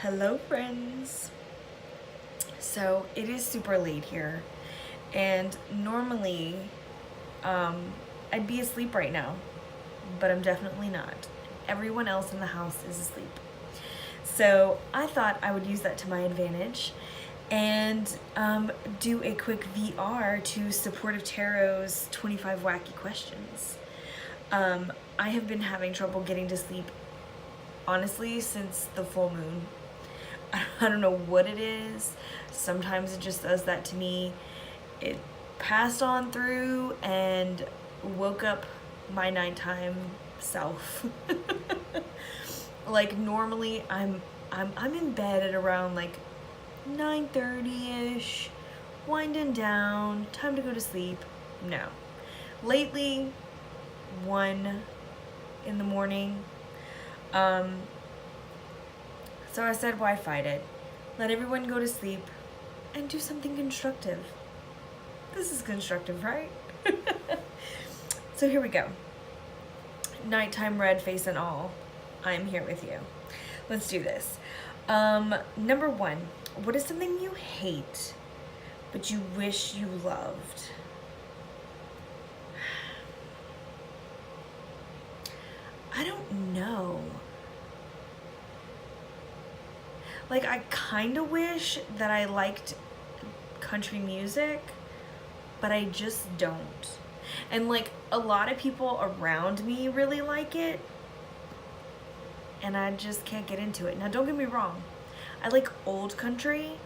Hello, friends. So it is super late here, and normally I'd be asleep right now, but I'm definitely not. Everyone else in the house is asleep. So I thought I would use that to my advantage and do a quick VR to Supportive Tarot's 25 Wacky Questions. I have been having trouble getting to sleep, honestly, since the full moon. I don't know what it is. Sometimes it just does that to me. It passed on through and woke up my nighttime self. Like normally I'm in bed at around like 9:30ish, winding down, time to go to sleep. No. Lately, 1 in the morning. Um So I said, why fight it? Let everyone go to sleep and do something constructive. This is constructive, right? So here we go. Nighttime red face and all. I'm here with you. Let's do this. Number 1, what is something you hate but you wish you loved? I don't know. Like, I kind of wish that I liked country music, but I just don't. And like, a lot of people around me really like it, and I just can't get into it. Now, don't get me wrong. I like old country,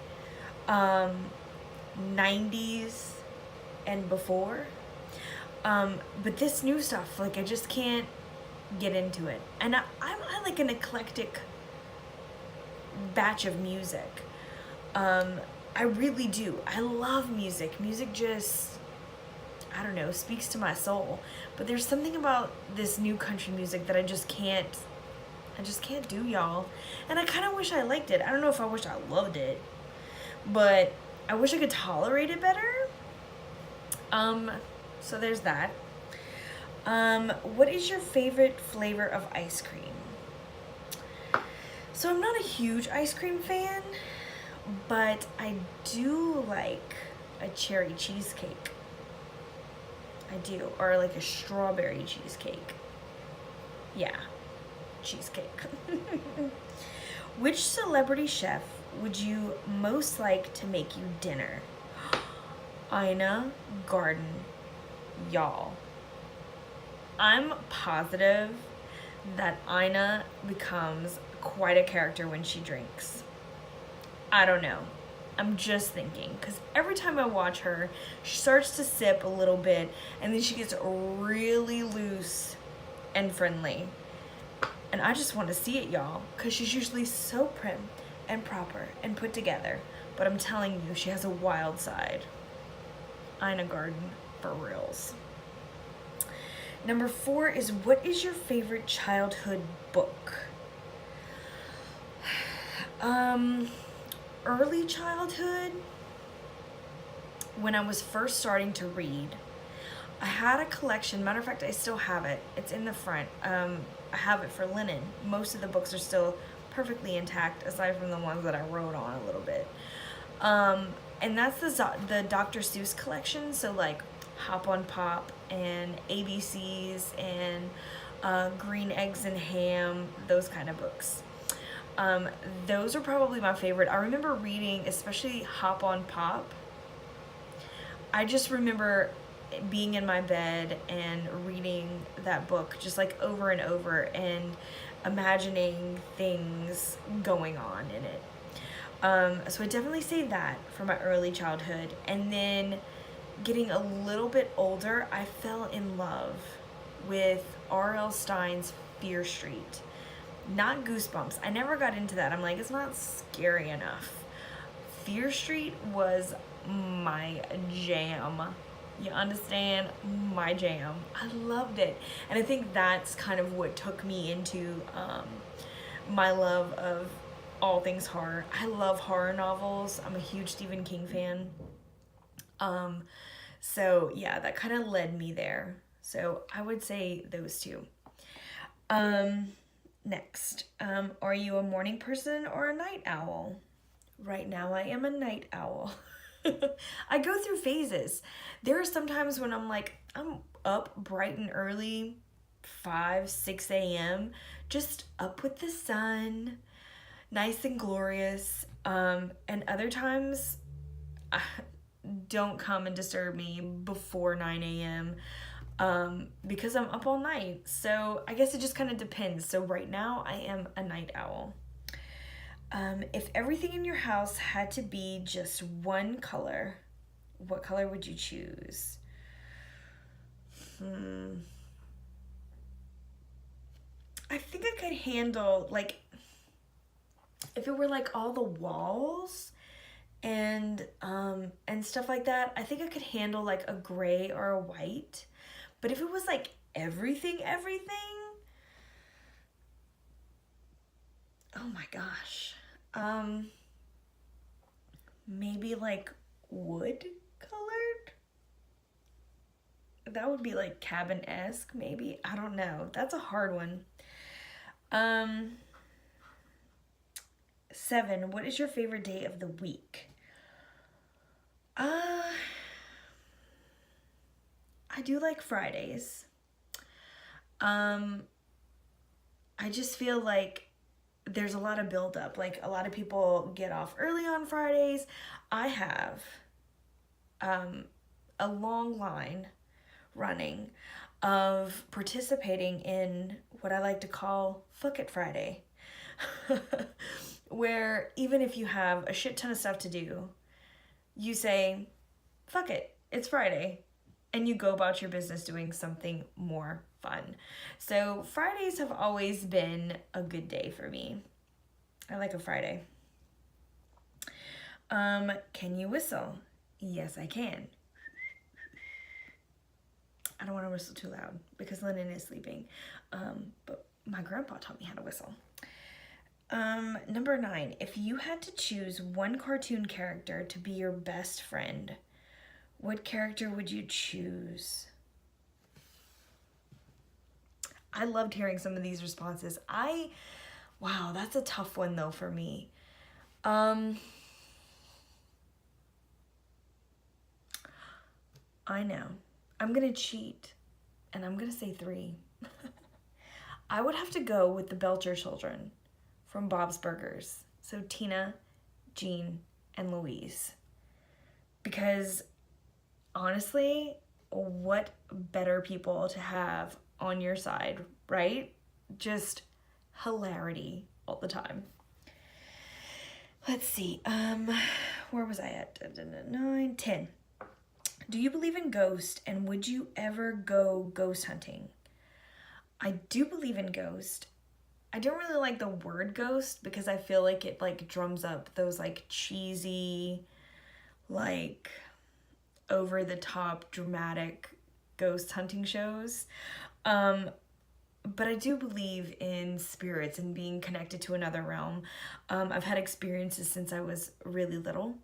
90s and before. But this new stuff, like, I just can't get into it. And I like an eclectic batch of music. I really do. I love music. Music just, I don't know, speaks to my soul. But there's something about this new country music that I just can't do, y'all. And I kind of wish I liked it. I don't know if I wish I loved it, but I wish I could tolerate it better. So there's that. What is your favorite flavor of ice cream? So I'm not a huge ice cream fan, but I do like a cherry cheesecake. I do. Or like a strawberry cheesecake. Yeah, cheesecake. Which celebrity chef would you most like to make you dinner? Ina Garden. Y'all, I'm positive that Ina becomes quite a character when she drinks. I don't know. I'm just thinking, because every time I watch her, she starts to sip a little bit, and then she gets really loose and friendly. And I just want to see it, y'all, because she's usually so prim and proper and put together. But I'm telling you, she has a wild side. Ina Garden, for reals. Number 4 is, what is your favorite childhood book? Early childhood, when I was first starting to read, I had a collection. Matter of fact, I still have it. It's in the front. I have it for linen. Most of the books are still perfectly intact, aside from the ones that I wrote on a little bit. And that's the Dr. Seuss collection. So like Hop on Pop and ABCs and Green Eggs and Ham, those kind of books. Those are probably my favorite. I remember reading, especially Hop on Pop. I just remember being in my bed and reading that book just like over and over and imagining things going on in it. So I definitely say that for my early childhood. And then getting a little bit older, I fell in love with R.L. Stine's Fear Street. Not Goosebumps. I never got into that. I'm like, it's not scary enough. Fear Street was my jam. You understand? My jam. I loved it. And I think that's kind of what took me into my love of all things horror. I love horror novels. I'm a huge Stephen King fan. So yeah, that kind of led me there. So I would say those two. Next, are you a morning person or a night owl? Right now, I am a night owl. I go through phases. There are some times when I'm like, I'm up bright and early, 5, 6 a.m., just up with the sun, nice and glorious. And other times, don't come and disturb me before 9 a.m. Because I'm up all night. So I guess it just kind of depends. So right now, I am a night owl. If everything in your house had to be just one color, what color would you choose? I think I could handle, like, if it were like all the walls and stuff like that, I think I could handle like a gray or a white. But if it was like everything, oh my gosh. Maybe like wood colored? That would be like cabin-esque, maybe. I don't know. That's a hard one. 7, what is your favorite day of the week? I do like Fridays. I just feel like there's a lot of buildup. Like a lot of people get off early on Fridays. I have a long line running of participating in what I like to call Fuck It Friday. Where even if you have a shit ton of stuff to do, you say, fuck it, it's Friday. And you go about your business doing something more fun. So Fridays have always been a good day for me. I like a Friday. Can you whistle? Yes, I can. I don't want to whistle too loud because Lennon is sleeping. But my grandpa taught me how to whistle. Number 9, if you had to choose one cartoon character to be your best friend, what character would you choose? I loved hearing some of these responses. Wow, that's a tough one though for me. I know. I'm gonna cheat and I'm gonna say 3. I would have to go with the Belcher children from Bob's Burgers. So Tina, Jean, and Louise. Because honestly, what better people to have on your side, right? Just hilarity all the time. Let's see, where was I at? 9, 10. Do you believe in ghosts, and would you ever go ghost hunting? I do believe in ghosts. I don't really like the word ghost because I feel like it like drums up those like cheesy, like over the top dramatic ghost hunting shows. But I do believe in spirits and being connected to another realm. I've had experiences since I was really little.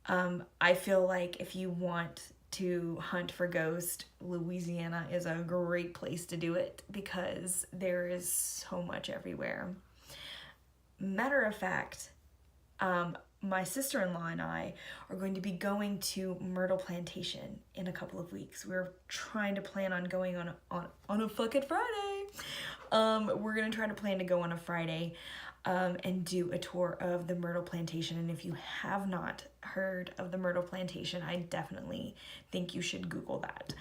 I feel like if you want to hunt for ghosts, Louisiana is a great place to do it because there is so much everywhere. Matter of fact, my sister-in-law and I are going to be going to Myrtle Plantation in a couple of weeks. We're trying to plan on going on a fucking Friday. We're gonna try to plan to go on a Friday and do a tour of the Myrtle Plantation. And if you have not heard of the Myrtle Plantation, I definitely think you should Google that.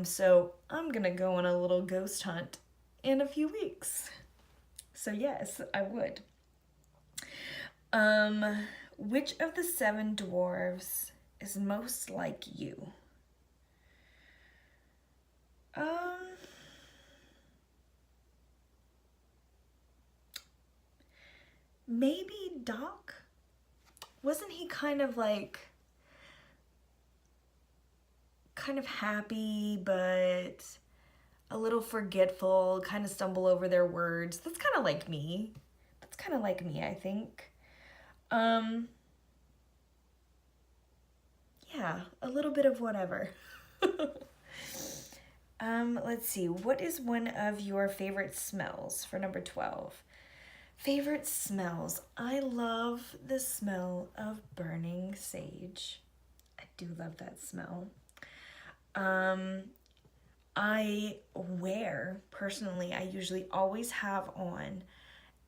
So I'm gonna go on a little ghost hunt in a few weeks. So yes, I would. Which of the 7 dwarves is most like you? Maybe Doc? Wasn't he kind of happy, but a little forgetful, kind of stumble over their words? That's kind of like me. I think. Yeah, a little bit of whatever. Let's see. What is one of your favorite smells for number 12? Favorite smells. I love the smell of burning sage. I do love that smell. Personally, I usually always have on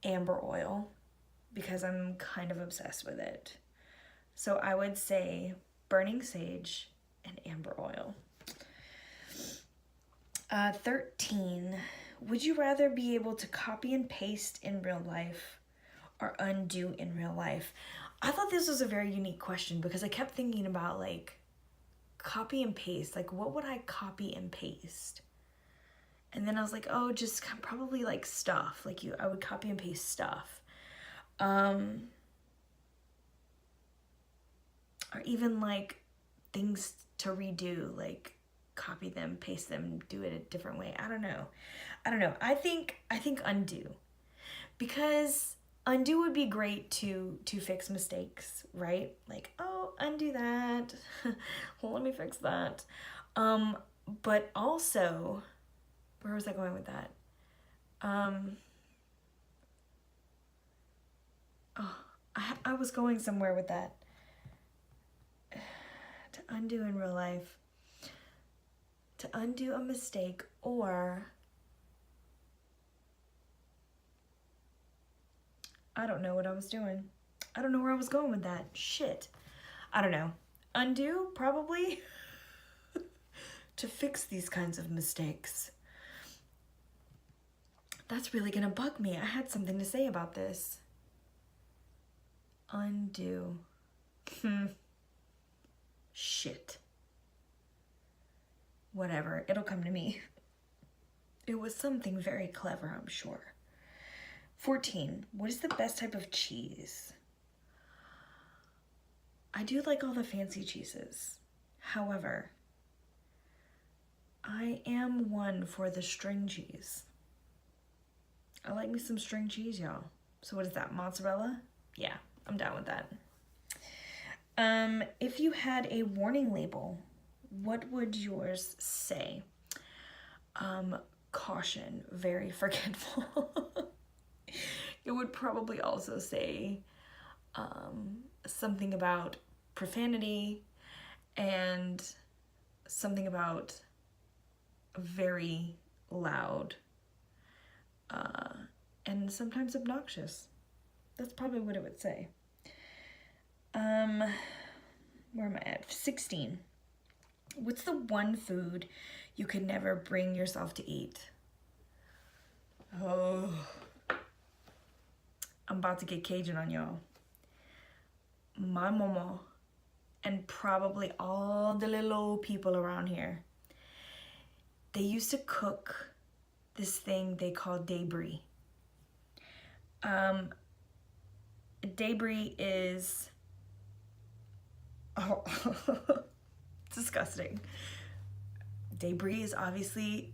amber oil because I'm kind of obsessed with it. So I would say burning sage and amber oil. 13. Would you rather be able to copy and paste in real life or undo in real life? I thought this was a very unique question because I kept thinking about like copy and paste. Like, what would I copy and paste? And then I was like, oh, just probably like stuff. Like I would copy and paste stuff. Or even like things to redo, like copy them, paste them, do it a different way. I don't know. I think undo, because undo would be great to fix mistakes, right? Like, oh, undo that. Well, let me fix that. But also, where was I going with that? I was going somewhere with that. To undo in real life. To undo a mistake, or I don't know what I was doing. I don't know where I was going with that. Shit. I don't know. Undo, probably. To fix these kinds of mistakes. That's really gonna bug me. I had something to say about this. Undo. Shit. Whatever, it'll come to me. It was something very clever, I'm sure. 14. What is the best type of cheese? I do like all the fancy cheeses. However, I am one for the string cheese. I like me some string cheese, y'all. So what is that, mozzarella? Yeah, I'm down with that. If you had a warning label, what would yours say? Caution, very forgetful. It would probably also say something about profanity and something about very loud and sometimes obnoxious. That's probably what it would say. Where am I at? 16. What's the one food you could never bring yourself to eat? Oh, I'm about to get Cajun on y'all. My mama and probably all the little old people around here, they used to cook this thing they call debris. Debris is disgusting. Debris is obviously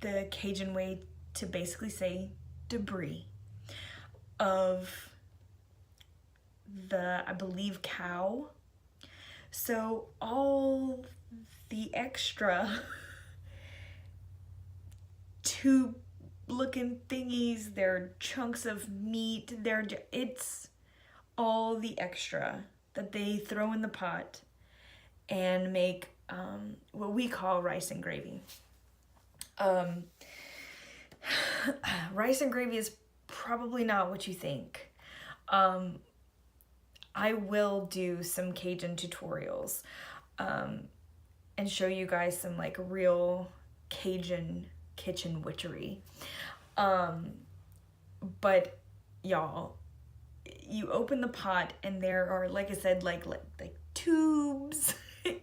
the Cajun way to basically say debris of the, I believe, cow. So all the extra tube looking thingies, they're chunks of meat, it's all the extra that they throw in the pot and make what we call rice and gravy. Rice and gravy is probably not what you think. I will do some Cajun tutorials and show you guys some like real Cajun kitchen witchery. But y'all, you open the pot and there are, like I said, like tubes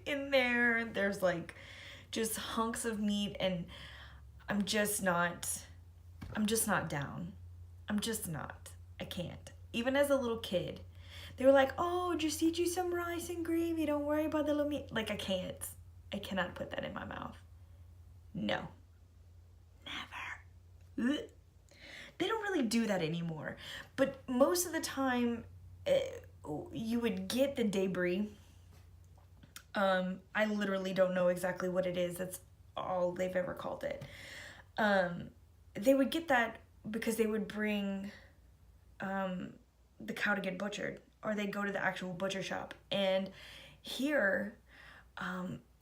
in there. There's like just hunks of meat, and I'm just not down. I'm just not. I can't. Even as a little kid, they were like, oh, just eat you some rice and gravy. Don't worry about the little meat. Like, I can't. I cannot put that in my mouth. No. Never. Ugh. They don't really do that anymore. But most of the time, you would get the debris. I literally don't know exactly what it is. It's all they've ever called it. They would get that because they would bring the cow to get butchered, or they'd go to the actual butcher shop. And here,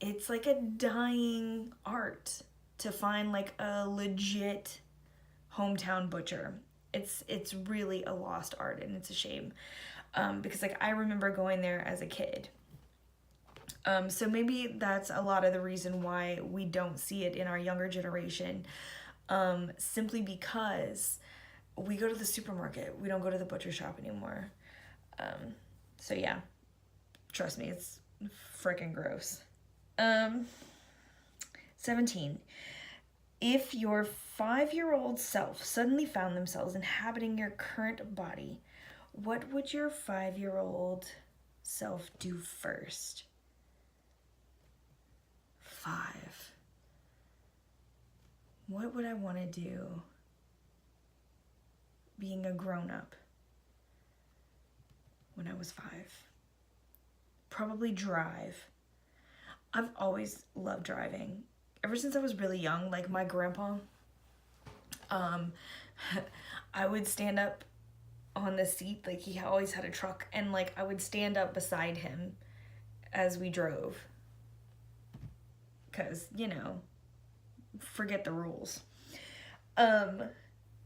it's like a dying art to find like a legit hometown butcher. It's really a lost art, and it's a shame, because like I remember going there as a kid. So maybe that's a lot of the reason why we don't see it in our younger generation, simply because we go to the supermarket. We don't go to the butcher shop anymore. So yeah, trust me, it's freaking gross. 17. If your 5-year-old self suddenly found themselves inhabiting your current body, what would your 5-year-old self do first? 5. What would I want to do being a grown-up when I was 5? Probably drive. I've always loved driving. Ever since I was really young, like my grandpa, I would stand up on the seat, like he always had a truck, and like I would stand up beside him as we drove. Because, forget the rules. But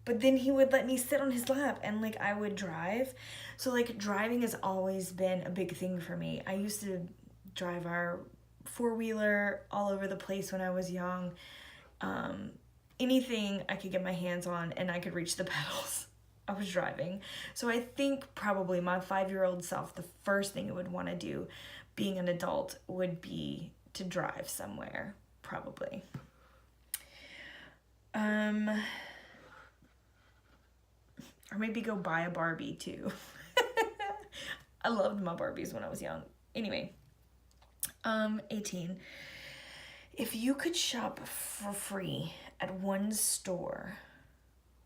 then he would let me sit on his lap and like I would drive. So like driving has always been a big thing for me. I used to drive our 4-wheeler all over the place when I was young. Anything I could get my hands on and I could reach the pedals, I was driving. So I think probably my 5-year-old self, the first thing it would want to do being an adult would be to drive somewhere, probably. Or maybe go buy a Barbie too. I loved my Barbies when I was young. Anyway, 18. If you could shop for free at one store,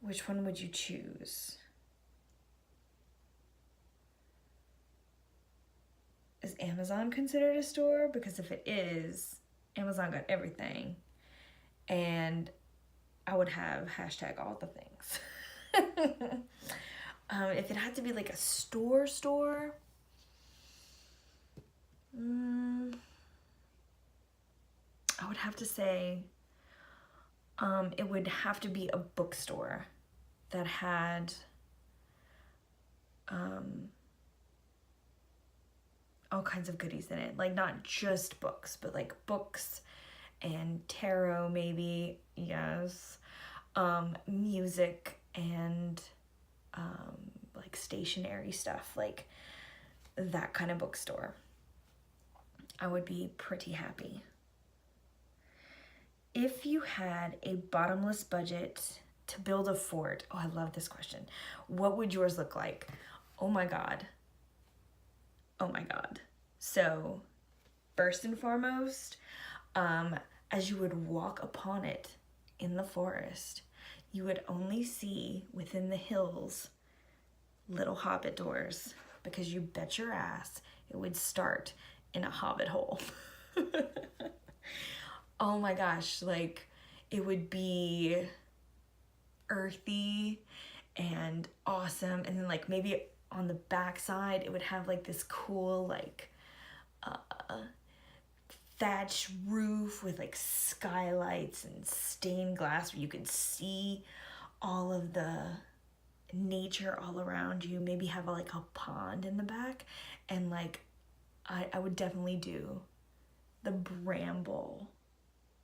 which one would you choose? Is Amazon considered a store? Because if it is, Amazon got everything. And I would have hashtag all the things. If it had to be like a store, I would have to say it would have to be a bookstore that had all kinds of goodies in it. Like not just books, but like books and tarot maybe, yes. Music and like stationery stuff, like that kind of bookstore. I would be pretty happy. If you had a bottomless budget to build a fort, oh, I love this question. What would yours look like? Oh my God. So, first and foremost, as you would walk upon it in the forest, you would only see within the hills little hobbit doors, because you bet your ass it would start in a hobbit hole. Oh my gosh, like it would be earthy and awesome, and then like maybe on the backside it would have like this cool like thatch roof with like skylights and stained glass where you could see all of the nature all around you. Maybe have like a pond in the back, and like I would definitely do the bramble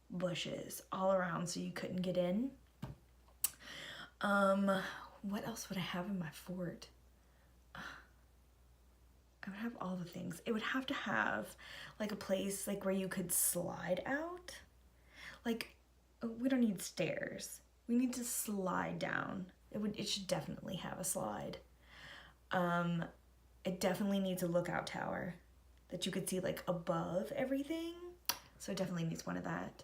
bushes all around so you couldn't get in. What else would I have in my fort? I would have all the things. It would have to have like a place like where you could slide out. Like we don't need stairs. We need to slide down. It should definitely have a slide. It definitely needs a lookout tower that you could see like above everything. So it definitely needs one of those.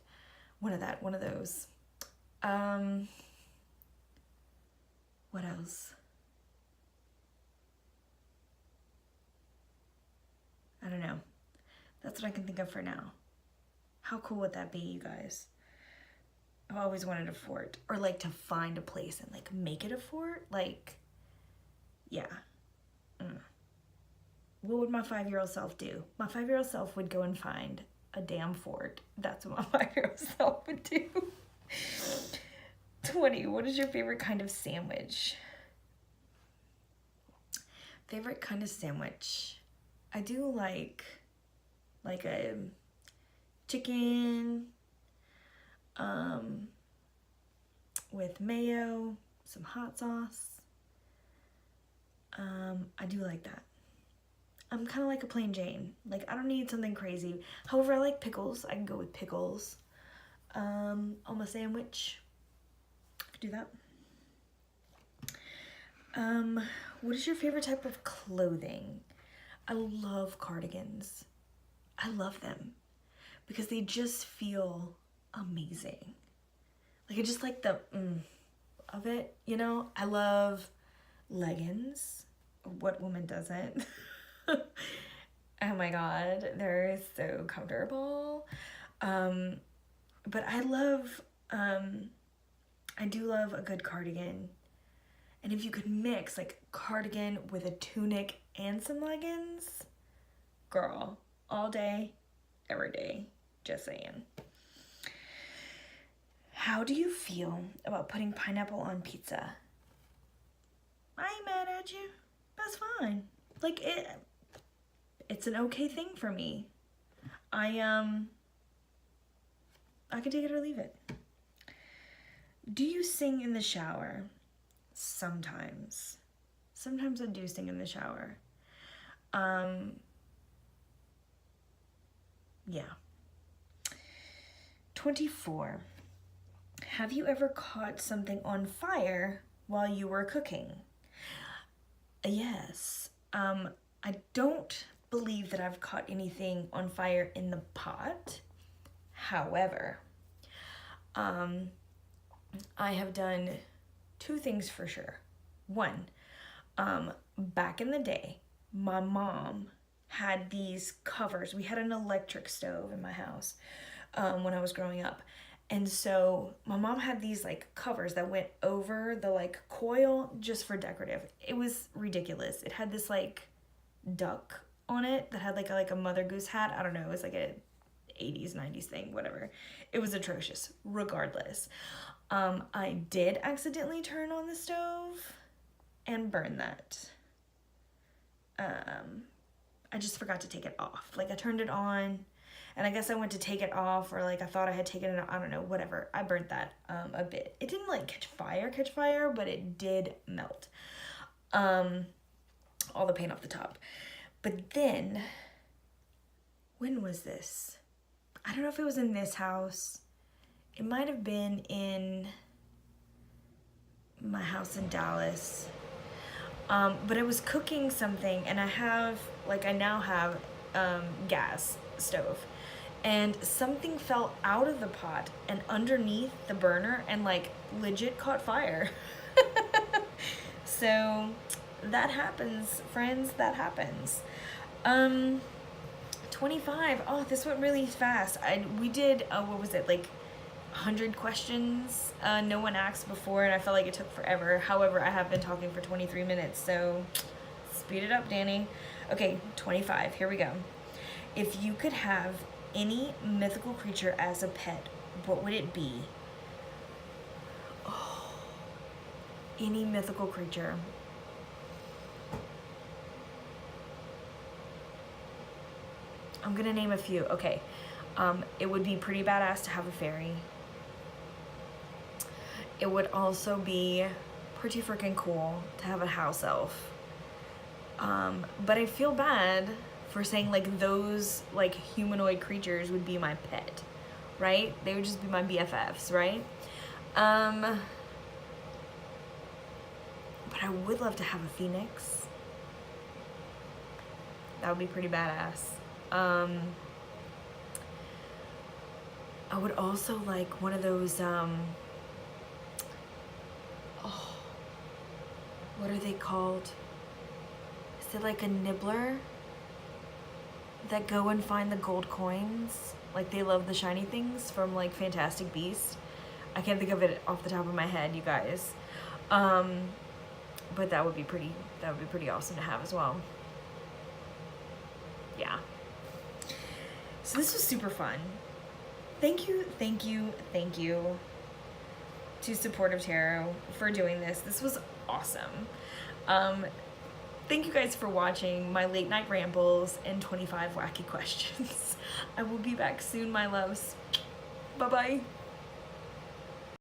What else? I don't know. That's what I can think of for now. How cool would that be, you guys? I've always wanted a fort, or like to find a place and like make it a fort. Like, yeah. What would my 5-year-old self do? My 5-year-old self would go and find a damn fort. That's what my 5-year-old self would do. 20, what is your favorite kind of sandwich? Favorite kind of sandwich? I do like a chicken with mayo, some hot sauce. I do like that. I'm kind of like a plain Jane. Like, I don't need something crazy. However, I like pickles. I can go with pickles on my sandwich. I could do that. What is your favorite type of clothing? I love cardigans. I love them because they just feel amazing. Like, I just like the of it, you know? I love leggings. What woman doesn't? Oh my god, they're so comfortable. But I do love a good cardigan. And if you could mix like cardigan with a tunic and some leggings, girl, all day, every day, just saying. How do you feel about putting pineapple on pizza? I ain't mad at you. That's fine. Like, it's an okay thing for me. I can take it or leave it. Do you sing in the shower? Sometimes. Sometimes I do sing in the shower. Yeah. 24. Have you ever caught something on fire while you were cooking? Yes. I don't believe that I've caught anything on fire in the pot. However, I have done 2 things for sure. One, back in the day, my mom had these covers. We had an electric stove in my house when I was growing up. And so my mom had these like covers that went over the like coil just for decorative. It was ridiculous. It had this like duck on it that had like a Mother Goose hat. I don't know. It was like a 80s, 90s thing, whatever. It was atrocious, regardless. I did accidentally turn on the stove and burn that. I just forgot to take it off. Like, I turned it on, and I guess I went to take it off, or like I thought I had taken it off. I don't know, whatever. I burnt that a bit. It didn't like catch fire, but it did melt. All the paint off the top. But then, when was this? I don't know if it was in this house. It might have been in my house in Dallas. But I was cooking something, and I now have gas stove. And something fell out of the pot and underneath the burner and like legit caught fire. So that happens, friends, that happens. 25. Oh, this went really fast. We did, what was it, like 100 questions no one asked before, and I felt like it took forever. However, I have been talking for 23 minutes, so speed it up, Dani. Okay, 25. Here we go. If you could have any mythical creature as a pet, what would it be? Oh, any mythical creature. I'm gonna name a few. Okay, it would be pretty badass to have a fairy. It would also be pretty freaking cool to have a house elf. But I feel bad for saying like those like humanoid creatures would be my pet, right? They would just be my BFFs, right? But I would love to have a phoenix. That would be pretty badass. I would also like one of those, what are they called? Is it like a nibbler that go and find the gold coins? Like, they love the shiny things from like Fantastic Beasts. I can't think of it off the top of my head, you guys. But that would be pretty awesome to have as well. Yeah. So this was super fun. Thank you to Supportive Tarot for doing this. This was awesome. Thank you guys for watching my late night rambles and 25 wacky questions. I will be back soon, my loves. Bye-bye.